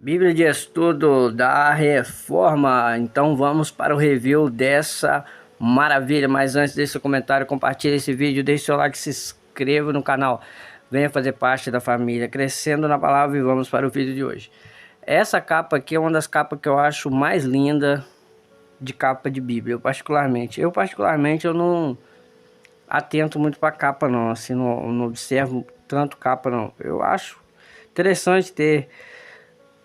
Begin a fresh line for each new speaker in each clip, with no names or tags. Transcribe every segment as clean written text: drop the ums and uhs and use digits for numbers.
Bíblia de Estudo da Reforma. Então vamos para o review dessa maravilha. Mas antes desse comentário, compartilhe esse vídeo, deixe seu like, se inscreva no canal. Venha fazer parte da família Crescendo na Palavra e vamos para o vídeo de hoje. Essa capa aqui é uma das capas que eu acho mais linda de capa de Bíblia, eu particularmente eu não atento muito para capa não, assim, não observo tanto capa não. Eu acho interessante ter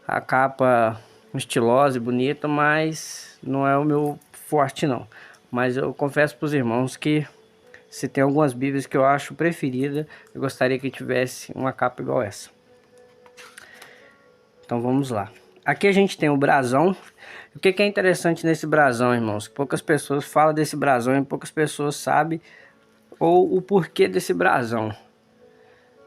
a capa estilosa e bonita, mas não é o meu forte não. Mas eu confesso para os irmãos que se tem algumas bíblias que eu acho preferida, eu gostaria que tivesse uma capa igual essa. Então vamos lá. Aqui a gente tem o brasão. O que é interessante nesse brasão, irmãos? Poucas pessoas falam desse brasão e poucas pessoas sabem ou o porquê desse brasão.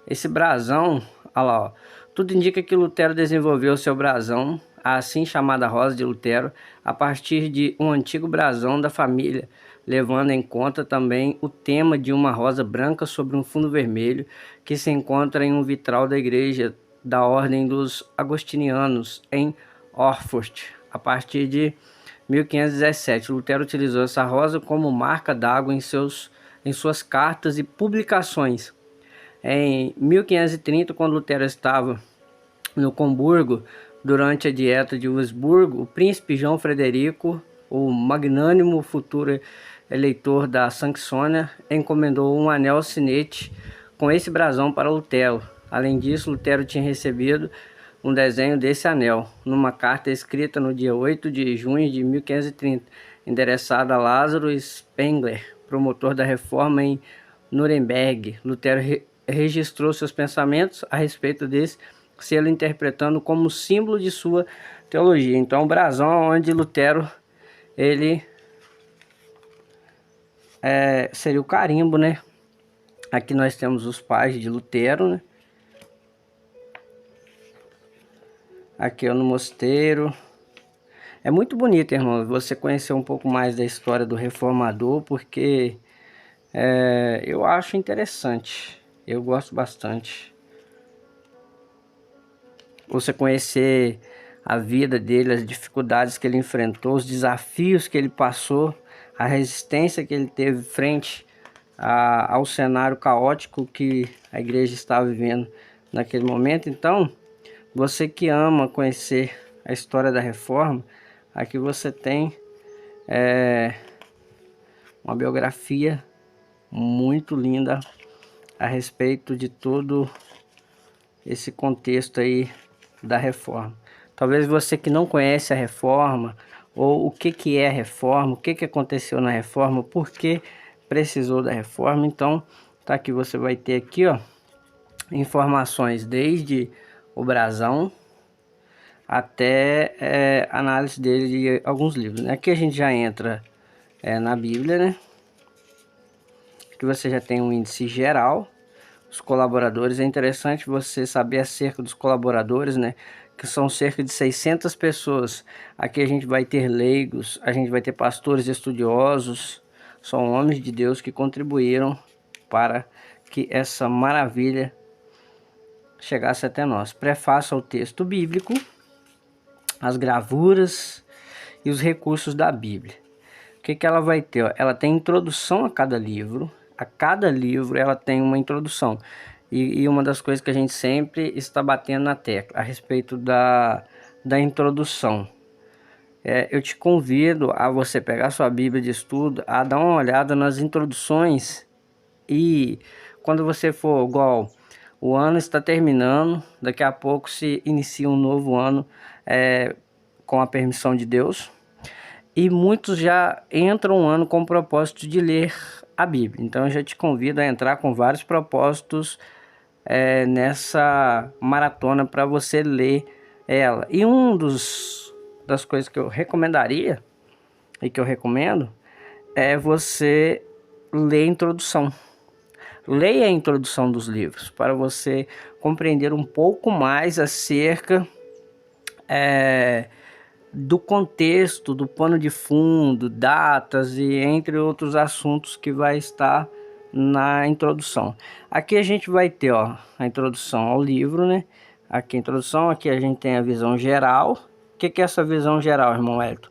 Esse brasão, olha lá, ó, tudo indica que Lutero desenvolveu seu brasão, a assim chamada Rosa de Lutero, a partir de um antigo brasão da família, levando em conta também o tema de uma rosa branca sobre um fundo vermelho, que se encontra em um vitral da igreja da Ordem dos Agostinianos, em Orford, a partir de 1517. Lutero utilizou essa rosa como marca d'água em suas cartas e publicações. Em 1530, quando Lutero estava no Comburgo, durante a Dieta de Wurzburgo, o príncipe João Frederico, o magnânimo futuro eleitor da Saxônia, encomendou um anel sinete com esse brasão para Lutero. Além disso, Lutero tinha recebido um desenho desse anel, numa carta escrita no dia 8 de junho de 1530, endereçada a Lázaro Spengler, promotor da reforma em Nuremberg. Lutero registrou seus pensamentos a respeito desse selo, interpretando como símbolo de sua teologia. Então, o brasão onde Lutero, ele seria o carimbo, né? Aqui nós temos os pais de Lutero, né? Aqui é no mosteiro. É muito bonito, irmão, você conhecer um pouco mais da história do reformador, porque eu acho interessante. Eu gosto bastante. Você conhecer a vida dele, as dificuldades que ele enfrentou, os desafios que ele passou, a resistência que ele teve frente ao cenário caótico que a igreja estava vivendo naquele momento. Então, você que ama conhecer a história da reforma, aqui você tem uma biografia muito linda a respeito de todo esse contexto aí da reforma. Talvez você que não conhece a reforma, ou o que é a reforma, o que aconteceu na reforma, por que precisou da reforma. Então, tá aqui, você vai ter aqui, ó, informações desde o brasão até análise dele de alguns livros, né? Aqui a gente já entra na Bíblia, né? Aqui você já tem um índice geral, os colaboradores. É interessante você saber acerca dos colaboradores, né? Que são cerca de 600 pessoas. Aqui a gente vai ter leigos, a gente vai ter pastores estudiosos, são homens de Deus que contribuíram para que essa maravilha chegasse até nós. Prefácio ao texto bíblico, as gravuras e os recursos da Bíblia. O que ela vai ter? Ó? Ela tem introdução a cada livro. A cada livro ela tem uma introdução. E uma das coisas que a gente sempre está batendo na tecla a respeito da introdução. Eu te convido a você pegar sua Bíblia de estudo, a dar uma olhada nas introduções. E quando você for igual, o ano está terminando, daqui a pouco se inicia um novo ano com a permissão de Deus. E muitos já entram um ano com o propósito de ler a Bíblia. Então eu já te convido a entrar com vários propósitos nessa maratona para você ler ela. E das coisas que eu recomendaria e que eu recomendo é você ler a introdução. Leia a introdução dos livros para você compreender um pouco mais acerca do contexto, do pano de fundo, datas e entre outros assuntos que vai estar na introdução. Aqui a gente vai ter, ó, a introdução ao livro, né? Aqui a introdução, aqui a gente tem a visão geral. O que é essa visão geral, irmão Elton?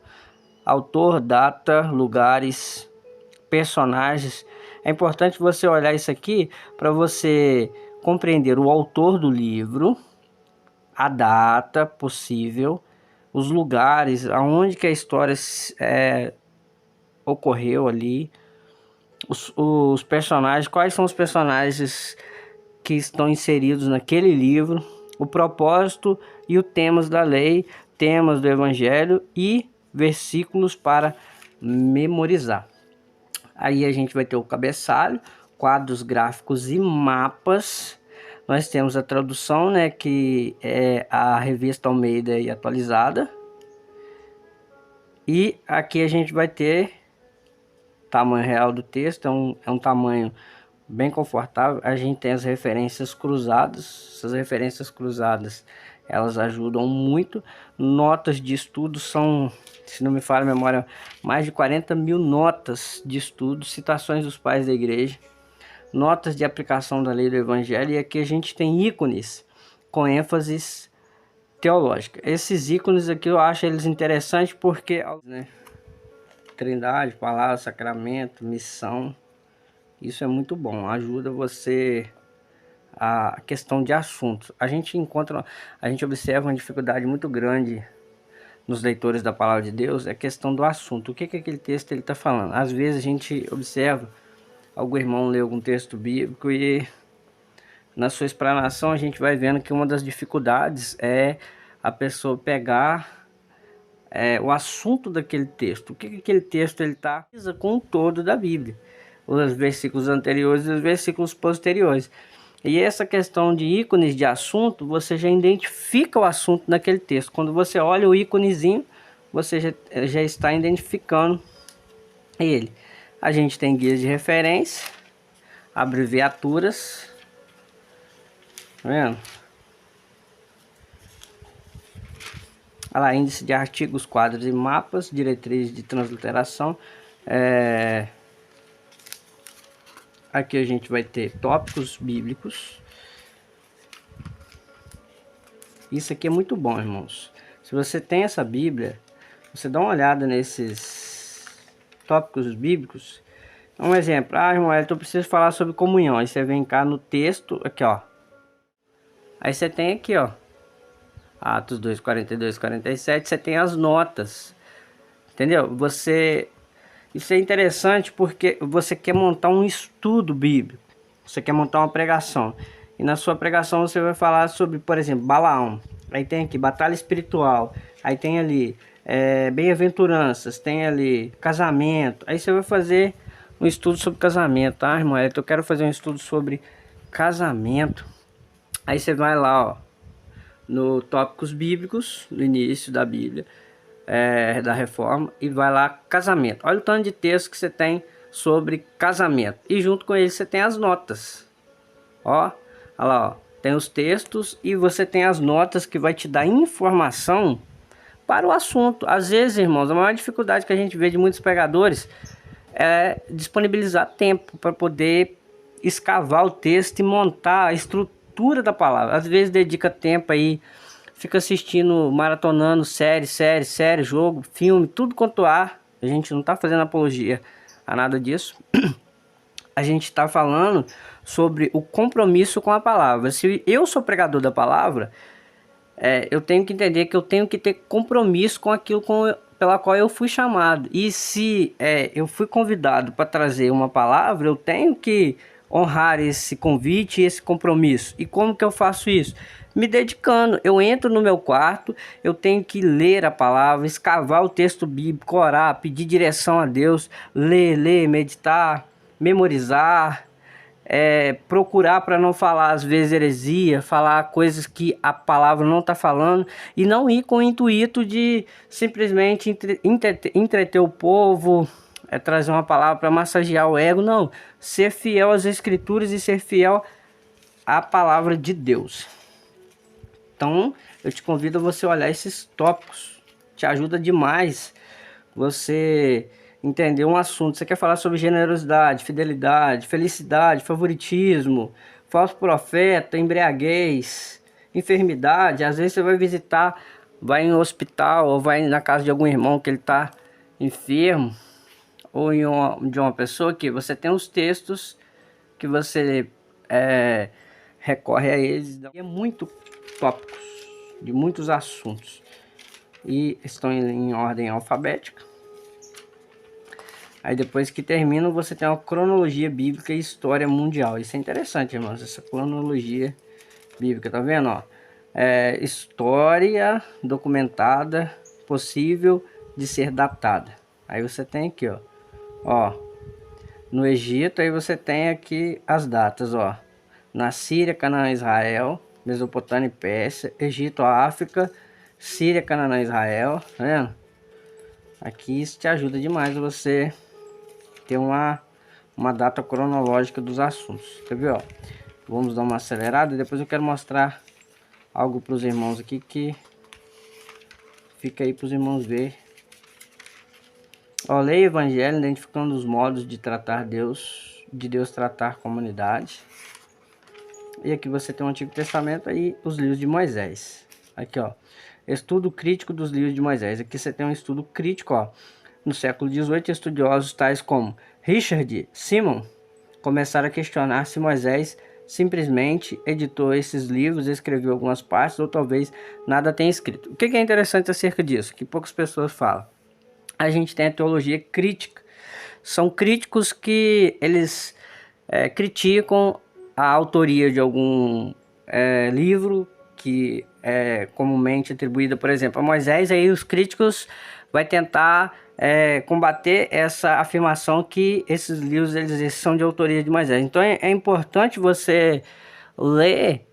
Autor, data, lugares, personagens. É importante você olhar isso aqui para você compreender o autor do livro, a data possível, os lugares, aonde que a história ocorreu ali, os personagens, quais são os personagens que estão inseridos naquele livro, o propósito e os temas da lei, temas do evangelho e versículos para memorizar. Aí a gente vai ter o cabeçalho, quadros gráficos e mapas. Nós temos a tradução, né, que é a revista Almeida e atualizada. E aqui a gente vai ter tamanho real do texto, é um tamanho bem confortável. A gente tem as referências cruzadas. Essas referências cruzadas, elas ajudam muito. Notas de estudo são, se não me falha a memória, mais de 40 mil notas de estudo, citações dos pais da igreja, notas de aplicação da lei do evangelho. E aqui a gente tem ícones com ênfases teológica. Esses ícones aqui eu acho eles interessantes porque, né, Trindade, palavra, sacramento, missão, isso é muito bom, ajuda você a questão de assuntos. A gente observa uma dificuldade muito grande nos leitores da palavra de Deus, é a questão do assunto. O que aquele texto ele está falando? Às vezes a gente observa algum irmão ler algum texto bíblico e na sua explanação a gente vai vendo que uma das dificuldades é a pessoa pegar o assunto daquele texto. O que aquele texto ele está com o todo da Bíblia, os versículos anteriores e os versículos posteriores. E essa questão de ícones de assunto, você já identifica o assunto naquele texto. Quando você olha o íconezinho, você já está identificando ele. A gente tem guias de referência, abreviaturas, tá vendo? Olha lá, índice de artigos, quadros e mapas, diretrizes de transliteração. Aqui a gente vai ter tópicos bíblicos. Isso aqui é muito bom, irmãos. Se você tem essa Bíblia, você dá uma olhada nesses tópicos bíblicos. Um exemplo, irmão, eu preciso falar sobre comunhão. Aí você vem cá no texto, aqui ó. Aí você tem aqui ó, Atos 2, 42, 47, você tem as notas, entendeu? Isso é interessante porque você quer montar um estudo bíblico, você quer montar uma pregação, e na sua pregação você vai falar sobre, por exemplo, Balaão, aí tem aqui batalha espiritual, aí tem ali bem-aventuranças, tem ali casamento, aí você vai fazer um estudo sobre casamento, tá, irmão? Eu quero fazer um estudo sobre casamento, aí você vai lá, ó, no tópicos bíblicos, no início da Bíblia, da Reforma, e vai lá casamento. Olha o tanto de texto que você tem sobre casamento, e junto com ele você tem as notas, ó, olha lá, ó, tem os textos e você tem as notas que vai te dar informação para o assunto. Às vezes, irmãos, a maior dificuldade que a gente vê de muitos pregadores é disponibilizar tempo para poder escavar o texto e montar a estrutura da palavra. Às vezes dedica tempo aí, fica assistindo, maratonando série, jogo, filme, tudo quanto há. A gente não está fazendo apologia a nada disso. A gente está falando sobre o compromisso com a palavra. Se eu sou pregador da palavra, eu tenho que entender que eu tenho que ter compromisso com aquilo pela qual eu fui chamado. E se eu fui convidado para trazer uma palavra, eu tenho que honrar esse convite e esse compromisso. E como que eu faço isso? Me dedicando. Eu entro no meu quarto, eu tenho que ler a palavra, escavar o texto bíblico, orar, pedir direção a Deus, ler, meditar, memorizar, procurar para não falar às vezes heresia, falar coisas que a palavra não está falando, e não ir com o intuito de simplesmente entreter o povo, trazer uma palavra para massagear o ego. Não, ser fiel às escrituras e ser fiel à palavra de Deus. Então eu te convido a você olhar esses tópicos, te ajuda demais você entender um assunto. Você quer falar sobre generosidade, fidelidade, felicidade, favoritismo, falso profeta, embriaguez, enfermidade. Às vezes você vai visitar, vai em um hospital ou vai na casa de algum irmão que ele está enfermo, ou de uma pessoa que você tem os textos que você recorre a eles. É muito tópicos de muitos assuntos e estão em ordem alfabética. Aí depois que termina, você tem uma cronologia bíblica e história mundial. Isso é interessante, irmãos, essa cronologia bíblica, tá vendo, ó? História documentada, possível de ser datada. Aí você tem aqui, ó, no Egito, aí você tem aqui as datas, ó. Na Síria, Canaã, Israel, Mesopotâmia e Pérsia, Egito, África, Síria, Canaã, Israel, tá vendo? Aqui isso te ajuda demais você ter uma data cronológica dos assuntos. Quer ver, ó? Vamos dar uma acelerada e depois eu quero mostrar algo para os irmãos aqui que fica aí para os irmãos ver. Ó, leia o Evangelho identificando os modos de tratar Deus, de Deus tratar a comunidade. E aqui você tem o Antigo Testamento aí, os livros de Moisés. Aqui, ó, estudo crítico dos livros de Moisés. Aqui você tem um estudo crítico, ó. No século XVIII, estudiosos tais como Richard Simon começaram a questionar se Moisés simplesmente editou esses livros, escreveu algumas partes, ou talvez nada tenha escrito. O que é interessante acerca disso, que poucas pessoas falam? A gente tem a teologia crítica. São críticos que eles criticam a autoria de algum livro que é comumente atribuída, por exemplo, a Moisés. Aí os críticos vai tentar combater essa afirmação que esses livros eles são de autoria de Moisés. Então é importante você ler,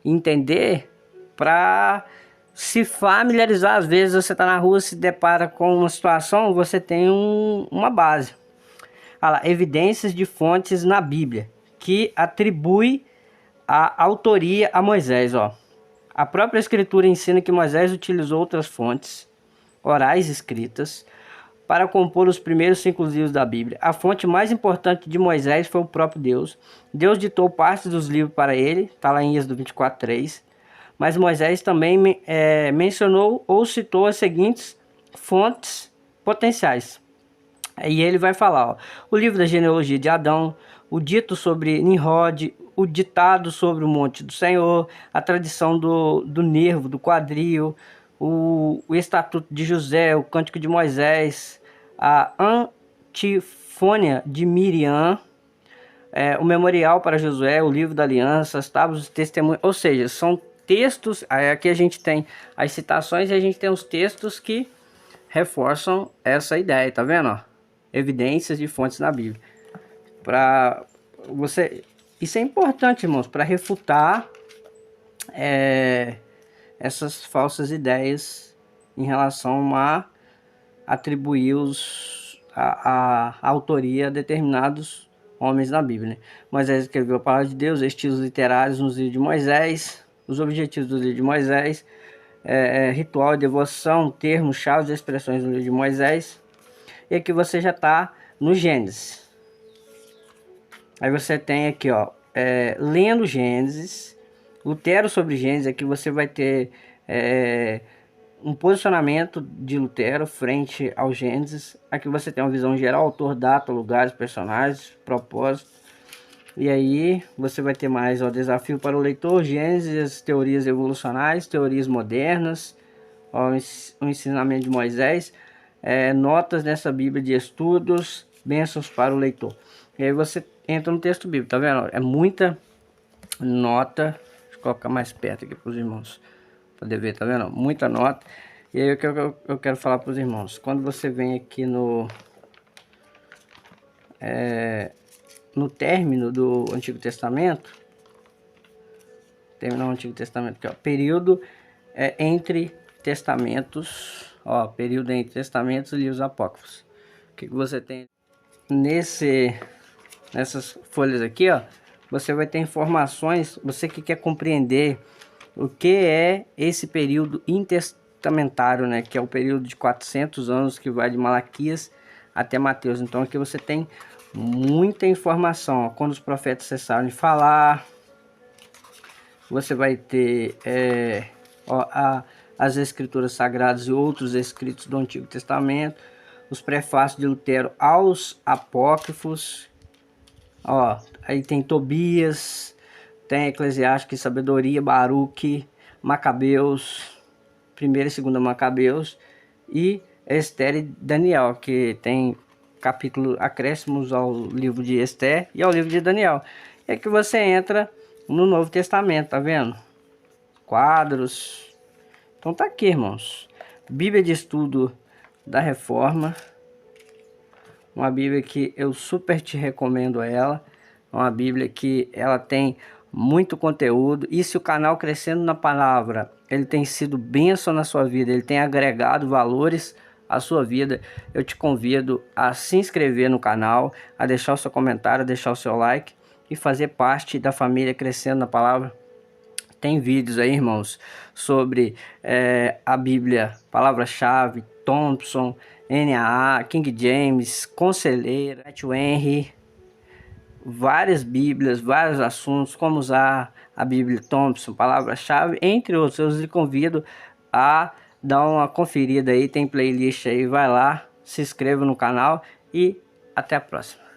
entender, para se familiarizar. Às vezes você está na rua, se depara com uma situação, você tem uma base. Olha lá, evidências de fontes na Bíblia que atribui a autoria a Moisés, ó. A própria escritura ensina que Moisés utilizou outras fontes orais escritas para compor os primeiros 5 livros da Bíblia. A fonte mais importante de Moisés foi o próprio Deus. Deus ditou parte dos livros para ele, está lá em Êxodo 24:3. Mas Moisés também mencionou ou citou as seguintes fontes potenciais. E ele vai falar, ó, o livro da genealogia de Adão, o dito sobre Nimrod, o ditado sobre o monte do Senhor, a tradição do nervo, do quadril, o estatuto de José, o cântico de Moisés, a antifônia de Miriam, o memorial para Josué, o livro da aliança, as tábuas de testemunho, ou seja, são textos. Aqui a gente tem as citações e a gente tem os textos que reforçam essa ideia, tá vendo, ó? Evidências de fontes na Bíblia. Para você, isso é importante, irmãos, para refutar essas falsas ideias em relação a atribuir a autoria a determinados homens na Bíblia, né? Moisés escreveu a palavra de Deus, estilos literários nos livros de Moisés, os objetivos do livro de Moisés, ritual e devoção, termos, chaves e expressões no livro de Moisés. E aqui você já está no Gênesis. Aí você tem aqui, ó, lendo Gênesis, Lutero sobre Gênesis. Aqui você vai ter um posicionamento de Lutero frente ao Gênesis. Aqui você tem uma visão geral, autor, data, lugares, personagens, propósito. E aí você vai ter mais, ó, desafio para o leitor, Gênesis, teorias evolucionais, teorias modernas, ó, o ensinamento de Moisés, notas nessa Bíblia de estudos, bênçãos para o leitor. E aí você entra no texto bíblico, tá vendo? É muita nota. Deixa eu colocar mais perto aqui para os irmãos poder ver, tá vendo? Muita nota. E aí eu quero falar para os irmãos, quando você vem aqui no término do Antigo Testamento, terminar o Antigo Testamento aqui, ó, período entre testamentos, ó, período entre testamentos e livros apócrifos. O que você tem nessas folhas aqui, ó? Você vai ter informações, você que quer compreender o que é esse período intertestamentário, né? Que é o período de 400 anos que vai de Malaquias até Mateus. Então aqui você tem muita informação, ó, quando os profetas cessaram de falar, você vai ter as escrituras sagradas e outros escritos do Antigo Testamento, os prefácios de Lutero aos apócrifos, aí tem Tobias, tem Eclesiástico e Sabedoria, Baruque, Macabeus, 1ª e 2ª Macabeus, e Esther e Daniel, que tem capítulo acréscimos ao livro de Esther e ao livro de Daniel. É que você entra no Novo Testamento, tá vendo? Quadros. Então tá aqui, irmãos. Bíblia de Estudo da Reforma. Uma Bíblia que eu super te recomendo ela. Uma Bíblia que ela tem muito conteúdo. E se o canal Crescendo na Palavra, ele tem sido bênção na sua vida, ele tem agregado valores à sua vida, eu te convido a se inscrever no canal, a deixar o seu comentário, a deixar o seu like e fazer parte da família Crescendo na Palavra. Tem vídeos aí, irmãos, sobre a Bíblia, palavra-chave, Thompson, NAA, King James, Conselheiro, Matt Henry, várias Bíblias, vários assuntos, como usar a Bíblia Thompson, palavra-chave, entre outros. Eu lhe convido a dar uma conferida aí, tem playlist aí, vai lá, se inscreva no canal e até a próxima.